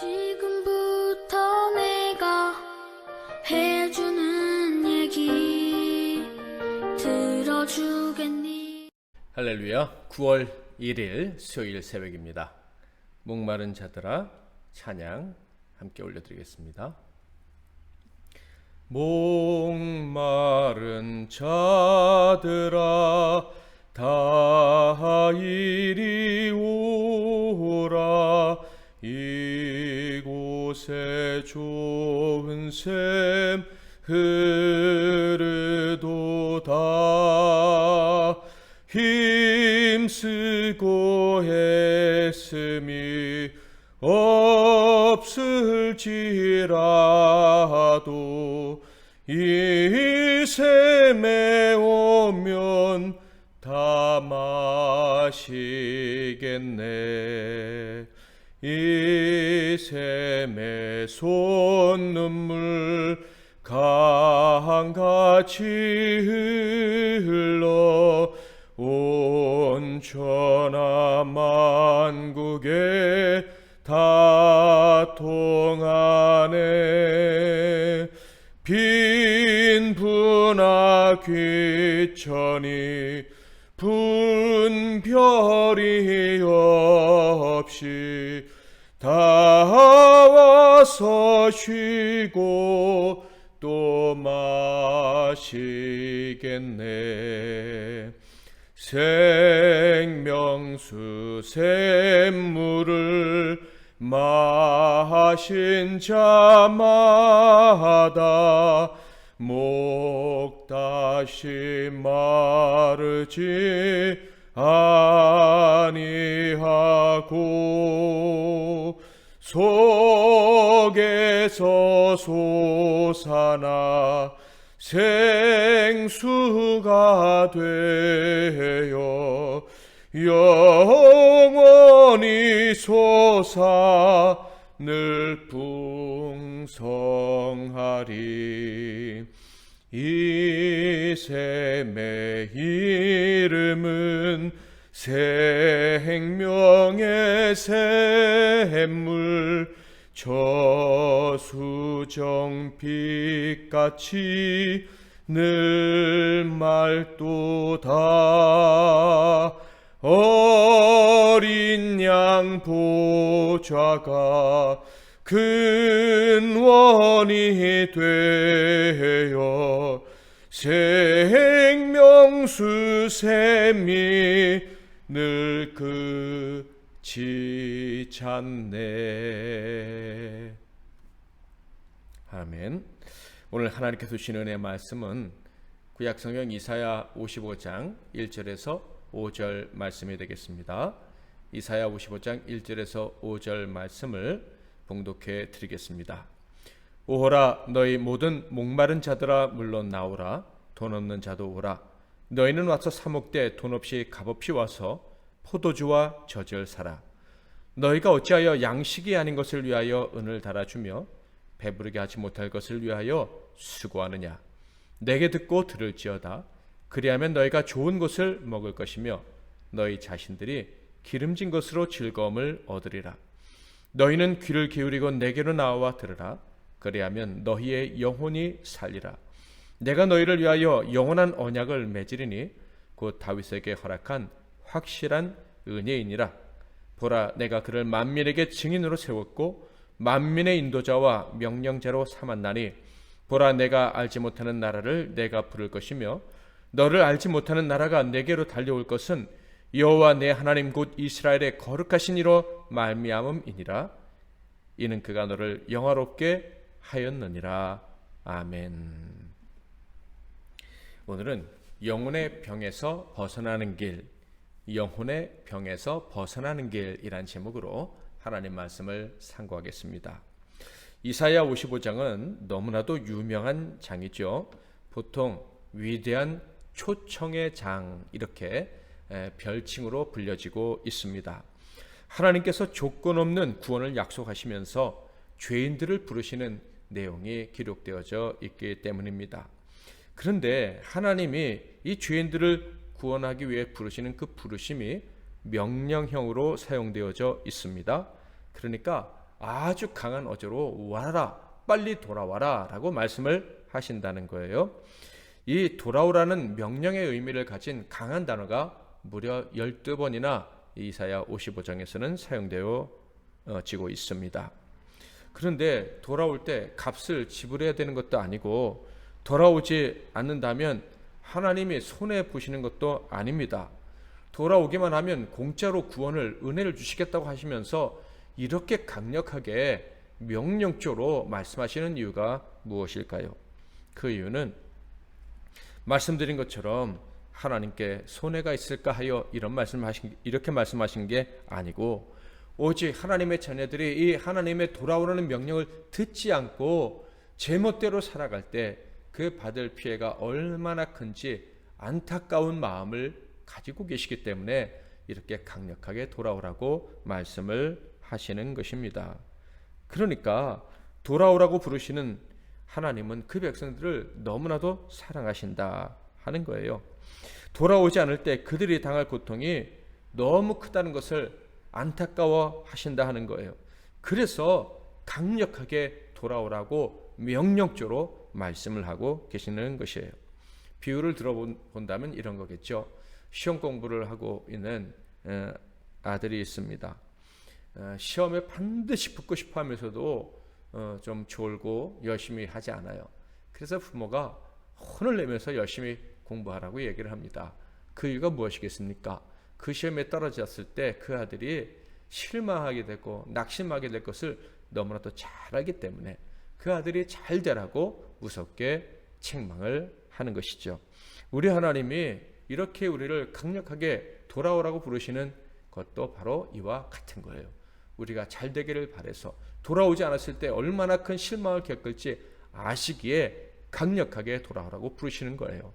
지금부터 내가 해주는 얘기 들어주겠니? 할렐루야. 9월 1일 수요일 새벽입니다. 목마른 자들아 찬양 함께 올려드리겠습니다. 목마른 자들아 다 이리 오라. 이곳에 좋은 샘 흐르도다. 힘쓰고 애씀이 없을지라도 이 샘에 오면 다 마시겠네. 이 샘에 솟는물 강같이 흘러 온 천하 만국에 다 통하네. 빈 분하 귀천이 분별이 없이 다 와서 쉬고 또 마시겠네. 생명수 샘물을 마신 자마다 목 다시 마르지 아니하고 속에서 솟아나 생수가 되어 영원히 솟아 늘 풍성하리. 이 샘의 이름은 생명의 샘물, 저수정빛같이 늘 맑도다. 어린 양 보좌가 근원이 되어 생명수 샘이 늘 그치 않네. 아멘. 오늘 하나님께서 주신 은혜의 말씀은 구약성경 이사야 55장 1절에서 5절 말씀이 되겠습니다. 이사야 55장 1절에서 5절 말씀을 봉독해 드리겠습니다. 오호라, 너희 모든 목마른 자들아 물론 나오라. 돈 없는 자도 오라. 너희는 와서 사목되 돈 없이 값없이 와서 포도주와 젖을 사라. 너희가 어찌하여 양식이 아닌 것을 위하여 은을 달아주며 배부르게 하지 못할 것을 위하여 수고하느냐. 내게 듣고 들을지어다. 그리하면 너희가 좋은 것을 먹을 것이며 너희 자신들이 기름진 것으로 즐거움을 얻으리라. 너희는 귀를 기울이고 내게로 나와 들으라. 그리하면 너희의 영혼이 살리라. 내가 너희를 위하여 영원한 언약을 맺으리니 곧 다윗에게 허락한 확실한 은혜이니라. 보라, 내가 그를 만민에게 증인으로 세웠고 만민의 인도자와 명령자로 삼았나니 보라, 내가 알지 못하는 나라를 내가 부를 것이며 너를 알지 못하는 나라가 내게로 달려올 것은 여호와 내 하나님 곧 이스라엘의 거룩하신 이로 말미암음이니라. 이는 그가 너를 영화롭게 하였느니라. 아멘. 오늘은 영혼의 병에서 벗어나는 길, 영혼의 병에서 벗어나는 길이란 제목으로 하나님 말씀을 상고하겠습니다. 이사야 55장은 너무나도 유명한 장이죠. 보통 위대한 초청의 장 이렇게 별칭으로 불려지고 있습니다. 하나님께서 조건 없는 구원을 약속하시면서 죄인들을 부르시는 내용이 기록되어져 있기 때문입니다. 그런데 하나님이 이 죄인들을 구원하기 위해 부르시는 그 부르심이 명령형으로 사용되어져 있습니다. 그러니까 아주 강한 어조로 와라, 빨리 돌아와라 라고 말씀을 하신다는 거예요. 이 돌아오라는 명령의 의미를 가진 강한 단어가 무려 12번이나 이사야 55장에서는 사용되어 지고 있습니다. 그런데 돌아올 때 값을 지불해야 되는 것도 아니고 돌아오지 않는다면 하나님이 손해 보시는 것도 아닙니다. 돌아오기만 하면 공짜로 구원을, 은혜를 주시겠다고 하시면서 이렇게 강력하게 명령조로 말씀하시는 이유가 무엇일까요? 그 이유는 말씀드린 것처럼 하나님께 손해가 있을까 하여 이렇게 말씀하신 게 아니고 오직 하나님의 자녀들이 이 하나님의 돌아오라는 명령을 듣지 않고 제멋대로 살아갈 때 그 받을 피해가 얼마나 큰지 안타까운 마음을 가지고 계시기 때문에 이렇게 강력하게 돌아오라고 말씀을 하시는 것입니다. 그러니까 돌아오라고 부르시는 하나님은 그 백성들을 너무나도 사랑하신다 하는 거예요. 돌아오지 않을 때 그들이 당할 고통이 너무 크다는 것을 안타까워 하신다 하는 거예요. 그래서 강력하게 돌아오라고 명령조로 말씀을 하고 계시는 것이에요. 비유를 들어본다면 이런 거겠죠. 시험 공부를 하고 있는 아들이 있습니다. 시험에 반드시 붙고 싶어 하면서도 좀 졸고 열심히 하지 않아요. 그래서 부모가 혼을 내면서 열심히 공부하라고 얘기를 합니다. 그 이유가 무엇이겠습니까? 그 시험에 떨어졌을 때 그 아들이 실망하게 되고 낙심하게 될 것을 너무나도 잘 알기 때문에 그 아들이 잘 되라고 무섭게 책망을 하는 것이죠. 우리 하나님이 이렇게 우리를 강력하게 돌아오라고 부르시는 것도 바로 이와 같은 거예요. 우리가 잘 되기를 바라서 돌아오지 않았을 때 얼마나 큰 실망을 겪을지 아시기에 강력하게 돌아오라고 부르시는 거예요.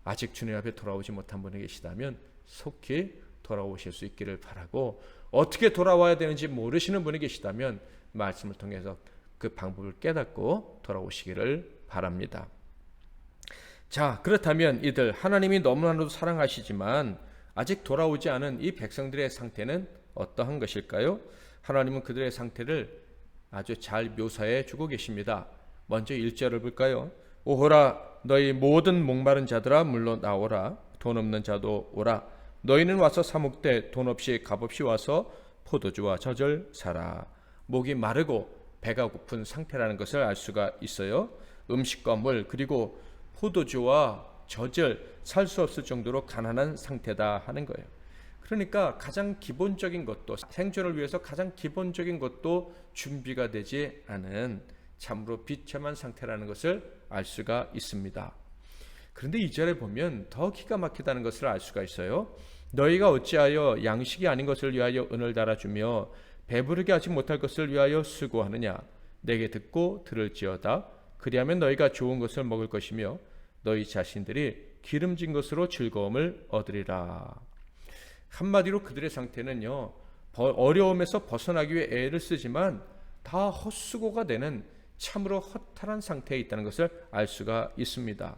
아직 주님 앞에 돌아오지 못한 분이 계시다면 속히 돌아오실 수 있기를 바라고, 어떻게 돌아와야 되는지 모르시는 분이 계시다면 말씀을 통해서 그 방법을 깨닫고 돌아오시기를 바랍니다. 자, 그렇다면 이들 하나님이 너무나도 사랑하시지만 아직 돌아오지 않은 이 백성들의 상태는 어떠한 것일까요? 하나님은 그들의 상태를 아주 잘 묘사해 주고 계십니다. 먼저 1절을 볼까요? 오호라 너희 모든 목마른 자들아 물러 나오라. 돈 없는 자도 오라. 너희는 와서 사목되 돈 없이 값없이 와서 포도주와 젖을 사라. 목이 마르고 배가 고픈 상태라는 것을 알 수가 있어요. 음식과 물 그리고 포도주와 젖을 살 수 없을 정도로 가난한 상태다 하는 거예요. 그러니까 가장 기본적인 것도, 생존을 위해서 가장 기본적인 것도 준비가 되지 않은 참으로 비참한 상태라는 것을 알 수가 있습니다. 그런데 2절에 보면 더 기가 막히다는 것을 알 수가 있어요. 너희가 어찌하여 양식이 아닌 것을 위하여 은을 달아주며 배부르게 하지 못할 것을 위하여 수고하느냐. 내게 듣고 들을지어다. 그리하면 너희가 좋은 것을 먹을 것이며 너희 자신들이 기름진 것으로 즐거움을 얻으리라. 한마디로 그들의 상태는요, 어려움에서 벗어나기 위해 애를 쓰지만 다 헛수고가 되는 참으로 허탈한 상태에 있다는 것을 알 수가 있습니다.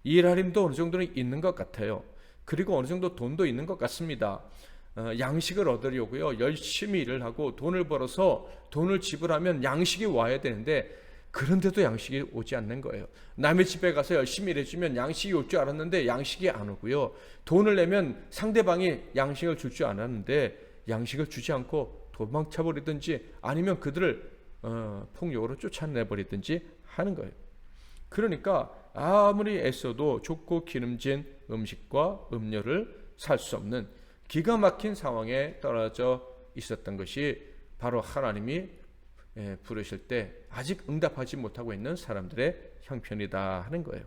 일할 힘도 어느 정도는 있는 것 같아요. 그리고 어느 정도 돈도 있는 것 같습니다. 양식을 얻으려고요, 열심히 일을 하고 돈을 벌어서 돈을 지불하면 양식이 와야 되는데 그런데도 양식이 오지 않는 거예요. 남의 집에 가서 열심히 일해주면 양식이 올 줄 알았는데 양식이 안 오고요, 돈을 내면 상대방이 양식을 줄 줄 알았는데 양식을 주지 않고 도망쳐버리든지 아니면 그들을 폭력으로 쫓아내버리든지 하는 거예요. 그러니까 아무리 애써도 좋고 기름진 음식과 음료를 살 수 없는 기가 막힌 상황에 떨어져 있었던 것이 바로 하나님이 부르실 때 아직 응답하지 못하고 있는 사람들의 형편이다 하는 거예요.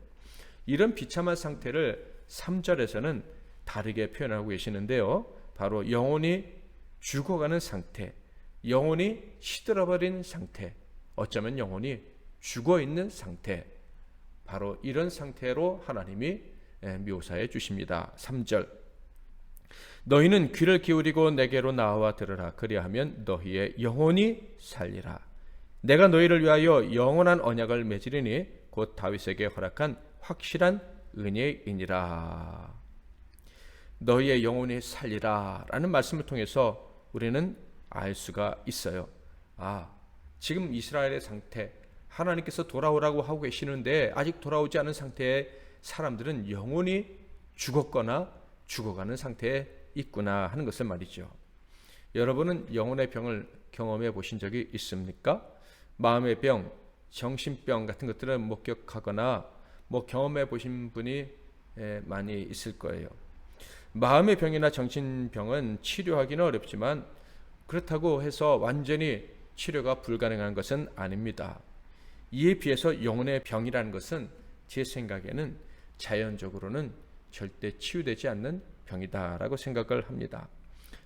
이런 비참한 상태를 3절에서는 다르게 표현하고 계시는데요, 바로 영혼이 죽어가는 상태, 영혼이 시들어버린 상태, 어쩌면 영혼이 죽어있는 상태, 바로 이런 상태로 하나님이 묘사해 주십니다. 3절 너희는 귀를 기울이고 내게로 나와 들으라. 그리하면 너희의 영혼이 살리라. 내가 너희를 위하여 영원한 언약을 맺으리니 곧 다윗에게 허락한 확실한 은혜이니라. 너희의 영혼이 살리라 라는 말씀을 통해서 우리는 알 수가 있어요. 지금 이스라엘의 상태, 하나님께서 돌아오라고 하고 계시는데 아직 돌아오지 않은 상태의 사람들은 영원히 죽었거나 죽어가는 상태에 있구나 하는 것을 말이죠. 여러분은 영혼의 병을 경험해 보신 적이 있습니까? 마음의 병, 정신병 같은 것들을 목격하거나 경험해 보신 분이 많이 있을 거예요. 마음의 병이나 정신병은 치료하기는 어렵지만 그렇다고 해서 완전히 치료가 불가능한 것은 아닙니다. 이에 비해서 영혼의 병이라는 것은 제 생각에는 자연적으로는 절대 치유되지 않는 병이다라고 생각을 합니다.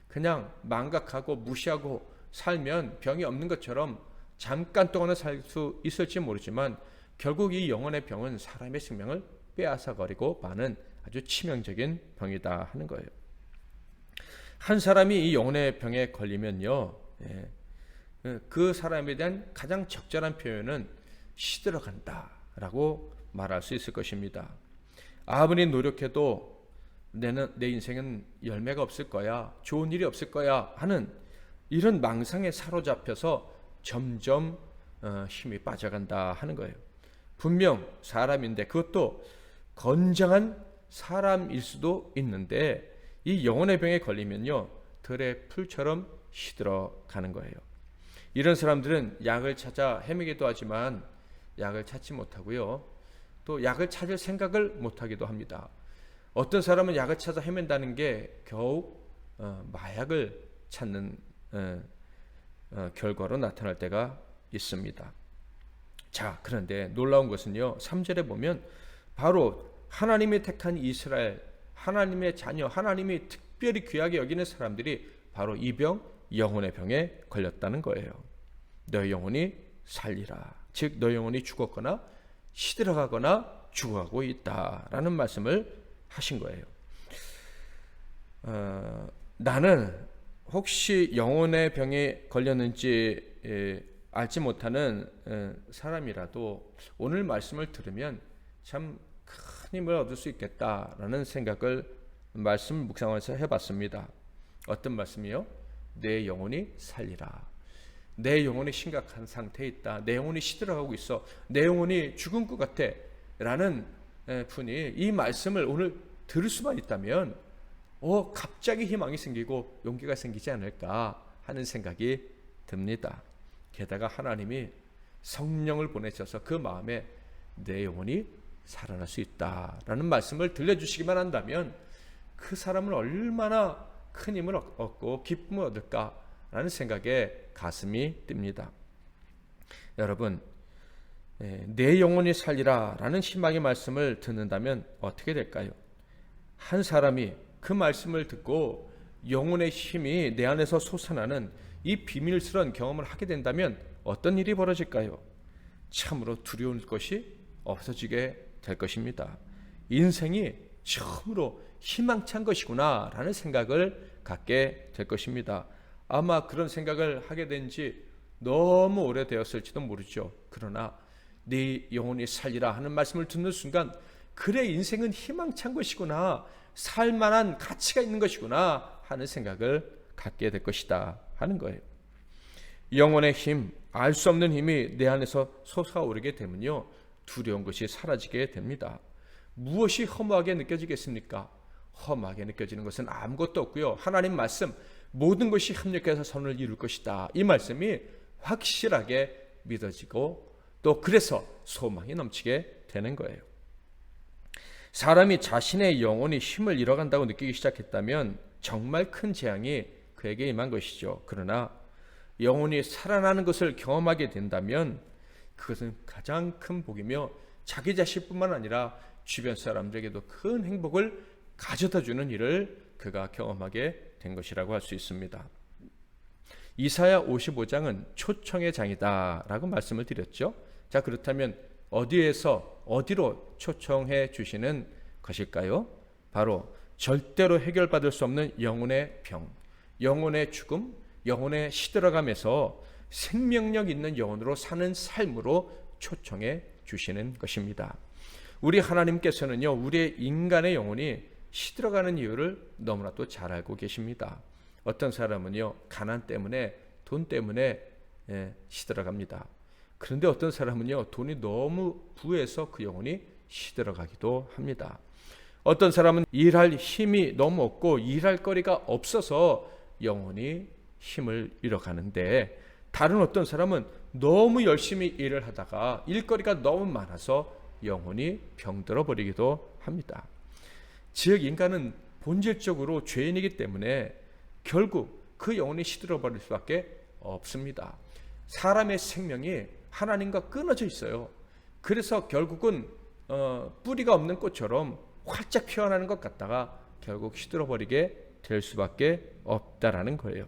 그냥 망각하고 무시하고 살면 병이 없는 것처럼 잠깐 동안은 살 수 있을지 모르지만 결국 이 영혼의 병은 사람의 생명을 빼앗아버리고 마는 아주 치명적인 병이다 하는 거예요. 한 사람이 이 영혼의 병에 걸리면요, 그 사람에 대한 가장 적절한 표현은 시들어간다라고 말할 수 있을 것입니다. 아무리 노력해도 내 인생은 열매가 없을 거야, 좋은 일이 없을 거야 하는 이런 망상에 사로잡혀서 점점 힘이 빠져간다 하는 거예요. 분명 사람인데, 그것도 건장한 사람일 수도 있는데 이 영혼의 병에 걸리면요, 들의 풀처럼 시들어가는 거예요. 이런 사람들은 약을 찾아 헤매기도 하지만 약을 찾지 못하고요, 또 약을 찾을 생각을 못하기도 합니다. 어떤 사람은 약을 찾아 헤맨다는 게 겨우 마약을 찾는 결과로 나타날 때가 있습니다. 자, 그런데 놀라운 것은요, 3절에 보면 바로 하나님이 택한 이스라엘, 하나님의 자녀, 하나님이 특별히 귀하게 여기는 사람들이 바로 이 병, 영혼의 병에 걸렸다는 거예요. 너의 영혼이 살리라. 즉 너의 영혼이 죽었거나 시들어가거나 죽어가고 있다라는 말씀을 하신 거예요. 나는 혹시 영혼의 병에 걸렸는지 알지 못하는 사람이라도 오늘 말씀을 들으면 참 큰 힘을 얻을 수 있겠다라는 생각을 말씀 묵상해서 해봤습니다. 어떤 말씀이요? 내 영혼이 살리라. 내 영혼이 심각한 상태에 있다. 내 영혼이 시들어가고 있어. 내 영혼이 죽은 것 같아 라는 분이 이 말씀을 오늘 들을 수만 있다면 갑자기 희망이 생기고 용기가 생기지 않을까 하는 생각이 듭니다. 게다가 하나님이 성령을 보내셔서 그 마음에 내 영혼이 살아날 수 있다라는 말씀을 들려주시기만 한다면 그 사람은 얼마나 큰 힘을 얻고 기쁨을 얻을까라는 생각에 가슴이 뜁니다. 여러분, 내 영혼이 살리라 라는 희망의 말씀을 듣는다면 어떻게 될까요? 한 사람이 그 말씀을 듣고 영혼의 힘이 내 안에서 솟아나는 이 비밀스러운 경험을 하게 된다면 어떤 일이 벌어질까요? 참으로 두려운 것이 없어지게 될 것입니다. 인생이 처음으로 희망찬 것이구나 라는 생각을 갖게 될 것입니다. 아마 그런 생각을 하게 된 지 너무 오래되었을지도 모르죠. 그러나 네 영혼이 살리라 하는 말씀을 듣는 순간 그래, 인생은 희망찬 것이구나, 살만한 가치가 있는 것이구나 하는 생각을 갖게 될 것이다 하는 거예요. 영혼의 힘, 알 수 없는 힘이 내 안에서 솟아오르게 되면요, 두려운 것이 사라지게 됩니다. 무엇이 허무하게 느껴지겠습니까? 험하게 느껴지는 것은 아무것도 없고요, 하나님 말씀 모든 것이 협력해서 선을 이룰 것이다, 이 말씀이 확실하게 믿어지고 또 그래서 소망이 넘치게 되는 거예요. 사람이 자신의 영혼이 힘을 잃어간다고 느끼기 시작했다면 정말 큰 재앙이 그에게 임한 것이죠. 그러나 영혼이 살아나는 것을 경험하게 된다면 그것은 가장 큰 복이며 자기 자신뿐만 아니라 주변 사람들에게도 큰 행복을 가져다주는 일을 그가 경험하게 된 것이라고 할 수 있습니다. 이사야 55장은 초청의 장이다 라고 말씀을 드렸죠. 자, 그렇다면 어디로 초청해 주시는 것일까요? 바로 절대로 해결받을 수 없는 영혼의 병, 영혼의 죽음, 영혼의 시들어감에서 생명력 있는 영혼으로 사는 삶으로 초청해 주시는 것입니다. 우리 하나님께서는요, 우리의 인간의 영혼이 시들어가는 이유를 너무나도 잘 알고 계십니다. 어떤 사람은요, 가난 때문에, 돈 때문에 시들어갑니다. 그런데 어떤 사람은요, 돈이 너무 부해서 그 영혼이 시들어가기도 합니다. 어떤 사람은 일할 힘이 너무 없고 일할 거리가 없어서 영혼이 힘을 잃어가는데, 다른 어떤 사람은 너무 열심히 일을 하다가 일거리가 너무 많아서 영혼이 병들어 버리기도 합니다. 즉 인간은 본질적으로 죄인이기 때문에 결국 그 영혼이 시들어 버릴 수밖에 없습니다. 사람의 생명이 하나님과 끊어져 있어요. 그래서 결국은 뿌리가 없는 꽃처럼 활짝 피어나는 것 같다가 결국 시들어 버리게 될 수밖에 없다라는 거예요.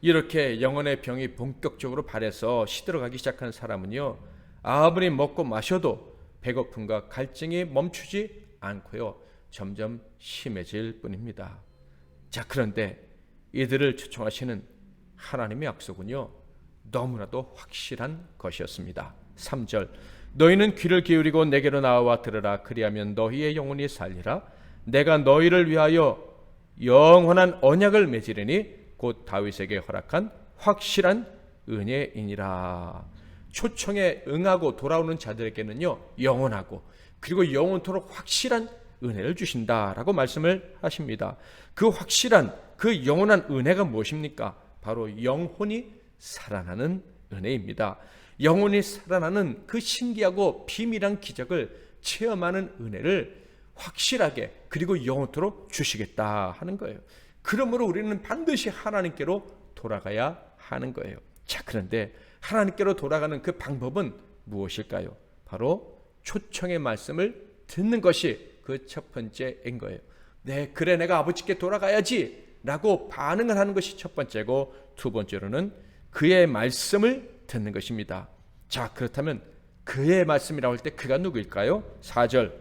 이렇게 영혼의 병이 본격적으로 발해서 시들어가기 시작한 사람은요, 아무리 먹고 마셔도 배고픔과 갈증이 멈추지 않고요, 점점 심해질 뿐입니다. 자, 그런데 이들을 초청하시는 하나님의 약속은요, 너무나도 확실한 것이었습니다. 3절, 너희는 귀를 기울이고 내게로 나와 들으라. 그리하면 너희의 영혼이 살리라. 내가 너희를 위하여 영원한 언약을 맺으리니 곧 다윗에게 허락한 확실한 은혜이니라. 초청에 응하고 돌아오는 자들에게는요, 영원하고 그리고 영원토록 확실한 은혜를 주신다라고 말씀을 하십니다. 그 확실한, 그 영원한 은혜가 무엇입니까? 바로 영혼이 살아나는 은혜입니다. 영혼이 살아나는 그 신기하고 비밀한 기적을 체험하는 은혜를 확실하게 그리고 영원토록 주시겠다 하는 거예요. 그러므로 우리는 반드시 하나님께로 돌아가야 하는 거예요. 자, 그런데 하나님께로 돌아가는 그 방법은 무엇일까요? 바로 초청의 말씀을 듣는 것이 그 첫 번째인 거예요. 네, 그래, 내가 아버지께 돌아가야지 라고 반응을 하는 것이 첫 번째고, 두 번째로는 그의 말씀을 듣는 것입니다. 자, 그렇다면 그의 말씀이라고 할 때 그가 누구일까요? 4절,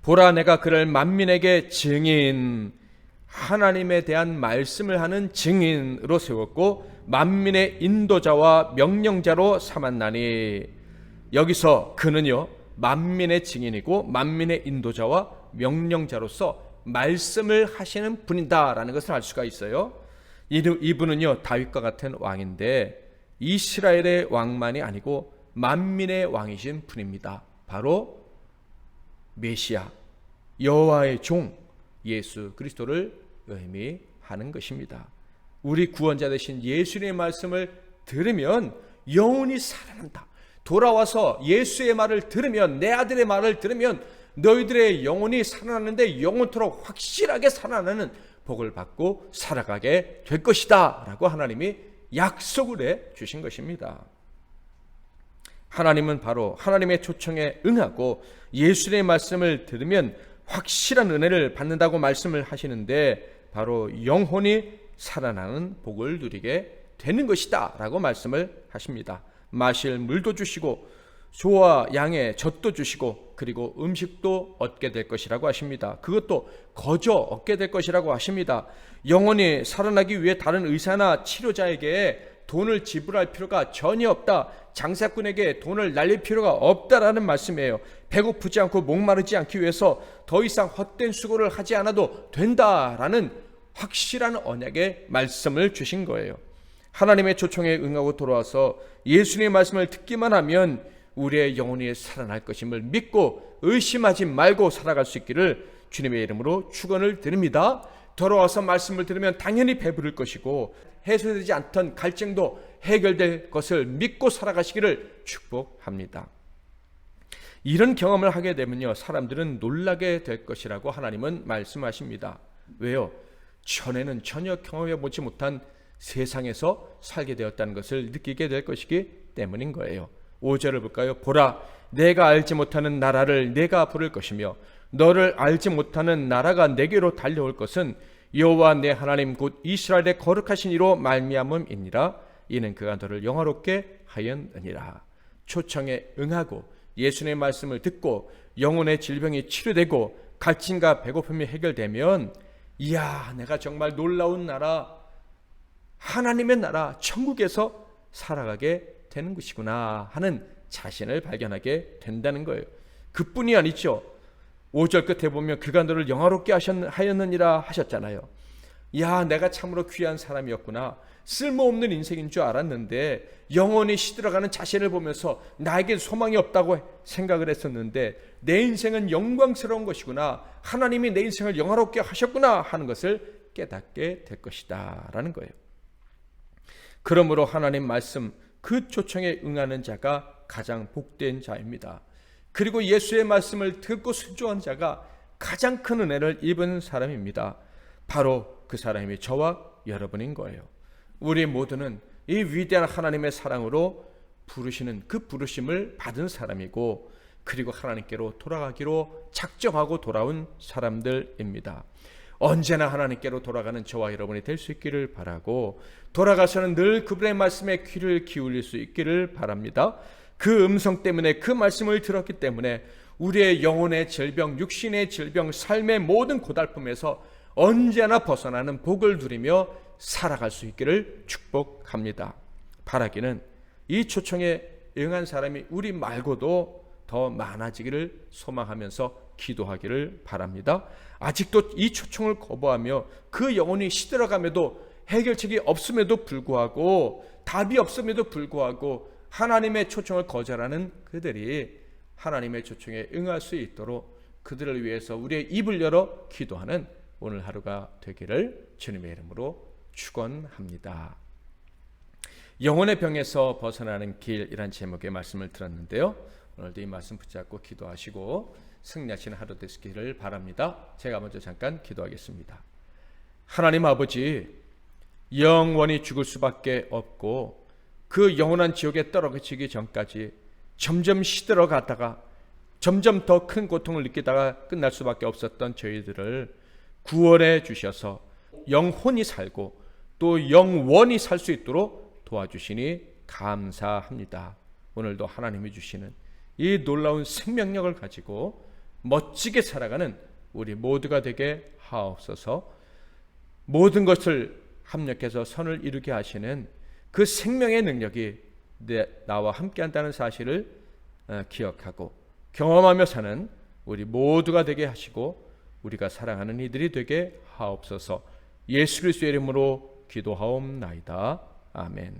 보라, 내가 그를 만민에게 증인, 하나님에 대한 말씀을 하는 증인으로 세웠고 만민의 인도자와 명령자로 삼았나니. 여기서 그는요, 만민의 증인이고 만민의 인도자와 명령자로서 말씀을 하시는 분이다라는 것을 알 수가 있어요. 이분은요, 다윗과 같은 왕인데 이스라엘의 왕만이 아니고 만민의 왕이신 분입니다. 바로 메시아, 여호와의 종 예수 그리스도를 의미하는 것입니다. 우리 구원자 되신 예수님의 말씀을 들으면 영혼이 살아난다. 돌아와서 예수의 말을 들으면, 내 아들의 말을 들으면 너희들의 영혼이 살아나는데 영원토록 확실하게 살아나는 복을 받고 살아가게 될 것이다 라고 하나님이 약속을 해 주신 것입니다. 하나님은 바로 하나님의 초청에 응하고 예수의 말씀을 들으면 확실한 은혜를 받는다고 말씀을 하시는데, 바로 영혼이 살아나는 복을 누리게 되는 것이다 라고 말씀을 하십니다. 마실 물도 주시고 소와 양의 젖도 주시고 그리고 음식도 얻게 될 것이라고 하십니다. 그것도 거저 얻게 될 것이라고 하십니다. 영혼이 살아나기 위해 다른 의사나 치료자에게 돈을 지불할 필요가 전혀 없다. 장사꾼에게 돈을 날릴 필요가 없다라는 말씀이에요. 배고프지 않고 목마르지 않기 위해서 더 이상 헛된 수고를 하지 않아도 된다라는 확실한 언약의 말씀을 주신 거예요. 하나님의 초청에 응하고 돌아와서 예수님의 말씀을 듣기만 하면 우리의 영혼이 살아날 것임을 믿고 의심하지 말고 살아갈 수 있기를 주님의 이름으로 축원을 드립니다. 돌아와서 말씀을 들으면 당연히 배부를 것이고 해소되지 않던 갈증도 해결될 것을 믿고 살아가시기를 축복합니다. 이런 경험을 하게 되면요, 사람들은 놀라게 될 것이라고 하나님은 말씀하십니다. 왜요? 전에는 전혀 경험해 보지 못한 세상에서 살게 되었다는 것을 느끼게 될 것이기 때문인 거예요. 5절을 볼까요? 보라, 내가 알지 못하는 나라를 내가 부를 것이며 너를 알지 못하는 나라가 내게로 달려올 것은 여호와 내 하나님 곧 이스라엘의 거룩하신 이로 말미암음이니라. 이는 그가 너를 영화롭게 하였느니라. 초청에 응하고 예수님의 말씀을 듣고 영혼의 질병이 치료되고 갈증과 배고픔이 해결되면, 이야, 내가 정말 놀라운 나라, 하나님의 나라, 천국에서 살아가게 되는 것이구나 하는 자신을 발견하게 된다는 거예요. 그뿐이 아니죠. 5절 끝에 보면 그가 너를 영화롭게 하였느니라 하셨잖아요. 야, 내가 참으로 귀한 사람이었구나. 쓸모없는 인생인 줄 알았는데, 영원히 시들어가는 자신을 보면서 나에게 소망이 없다고 생각을 했었는데, 내 인생은 영광스러운 것이구나, 하나님이 내 인생을 영화롭게 하셨구나 하는 것을 깨닫게 될 것이다 라는 거예요. 그러므로 하나님 말씀 그 초청에 응하는 자가 가장 복된 자입니다. 그리고 예수의 말씀을 듣고 순종한 자가 가장 큰 은혜를 입은 사람입니다. 바로 그 사람이 저와 여러분인 거예요. 우리 모두는 이 위대한 하나님의 사랑으로 부르시는 그 부르심을 받은 사람이고, 그리고 하나님께로 돌아가기로 작정하고 돌아온 사람들입니다. 언제나 하나님께로 돌아가는 저와 여러분이 될 수 있기를 바라고, 돌아가서는 늘 그분의 말씀에 귀를 기울일 수 있기를 바랍니다. 그 음성 때문에, 그 말씀을 들었기 때문에 우리의 영혼의 질병, 육신의 질병, 삶의 모든 고달픔에서 언제나 벗어나는 복을 누리며 살아갈 수 있기를 축복합니다. 바라기는 이 초청에 응한 사람이 우리 말고도 더 많아지기를 소망하면서 기도하기를 바랍니다. 아직도 이 초청을 거부하며 그 영혼이 시들어감에도, 해결책이 없음에도 불구하고, 답이 없음에도 불구하고 하나님의 초청을 거절하는 그들이 하나님의 초청에 응할 수 있도록 그들을 위해서 우리의 입을 열어 기도하는 오늘 하루가 되기를 주님의 이름으로 축원합니다. 영혼의 병에서 벗어나는 길이란 제목의 말씀을 들었는데요, 오늘도 이 말씀 붙잡고 기도하시고 승리하시는 하루 되시기를 바랍니다. 제가 먼저 잠깐 기도하겠습니다. 하나님 아버지, 영원히 죽을 수밖에 없고 그 영원한 지옥에 떨어지기 전까지 점점 시들어 가다가 점점 더 큰 고통을 느끼다가 끝날 수밖에 없었던 저희들을 구원해 주셔서 영혼이 살고 또 영원히 살 수 있도록 도와주시니 감사합니다. 오늘도 하나님이 주시는 이 놀라운 생명력을 가지고 멋지게 살아가는 우리 모두가 되게 하옵소서. 모든 것을 합력해서 선을 이루게 하시는 그 생명의 능력이 나와 함께한다는 사실을 기억하고 경험하며 사는 우리 모두가 되게 하시고 우리가 사랑하는 이들이 되게 하옵소서. 예수 그리스도의 이름으로 기도하옵나이다. 아멘.